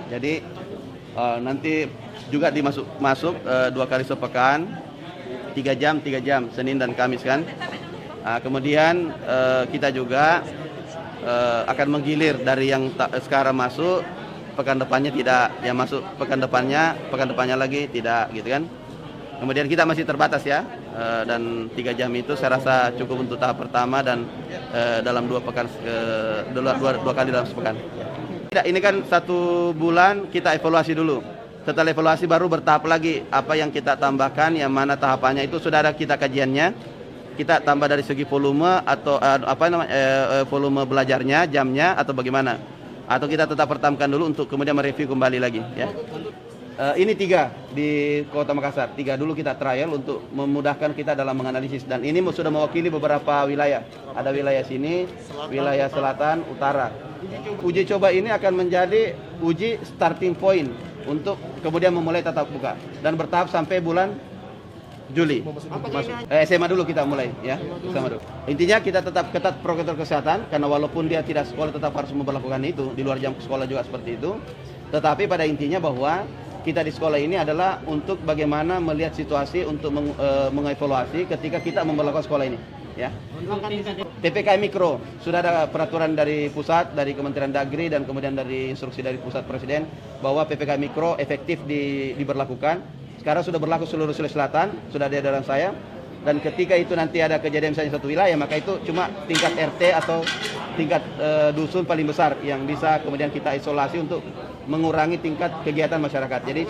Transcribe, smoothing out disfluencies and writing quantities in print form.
Jadi nanti juga masuk 2 kali sepekan, 3 jam, Senin dan Kamis kan. Kemudian kita juga akan menggilir dari yang sekarang masuk, pekan depannya tidak, yang masuk pekan depannya lagi tidak, gitu kan. Kemudian kita masih terbatas ya, dan 3 jam itu saya rasa cukup untuk tahap pertama dan dalam 2 kali dalam sepekan. Tidak, ini kan 1 bulan kita evaluasi dulu. Setelah evaluasi baru bertahap lagi apa yang kita tambahkan, yang mana tahapannya itu sudah ada kita kajiannya. Kita tambah dari segi volume atau volume belajarnya, jamnya atau bagaimana? Atau kita tetap pertahankan dulu untuk kemudian mereview kembali lagi ya. Ini 3 di Kota Makassar. 3 dulu kita trial untuk memudahkan kita dalam menganalisis, dan ini sudah mewakili beberapa wilayah. Ada wilayah sini, wilayah selatan, utara. Uji coba ini akan menjadi uji starting point untuk kemudian memulai tatap muka dan bertahap sampai bulan Juli. SMA dulu kita mulai ya, SMA dulu. Intinya kita tetap ketat protokol kesehatan, karena walaupun dia tidak sekolah tetap harus memperlakukan itu, di luar jam sekolah juga seperti itu. Tetapi pada intinya bahwa kita di sekolah ini adalah untuk bagaimana melihat situasi untuk mengevaluasi ketika kita memperlakukan sekolah ini ya. PPKM mikro sudah ada peraturan dari pusat, dari Kementerian Dagri, dan kemudian dari instruksi dari pusat Presiden bahwa PPKM mikro efektif diberlakukan. Sekarang sudah berlaku seluruh Sulawesi Selatan, sudah ada dalam saya. Dan ketika itu nanti ada kejadian misalnya satu wilayah, maka itu cuma tingkat RT atau tingkat dusun paling besar yang bisa kemudian kita isolasi untuk mengurangi tingkat kegiatan masyarakat. Jadi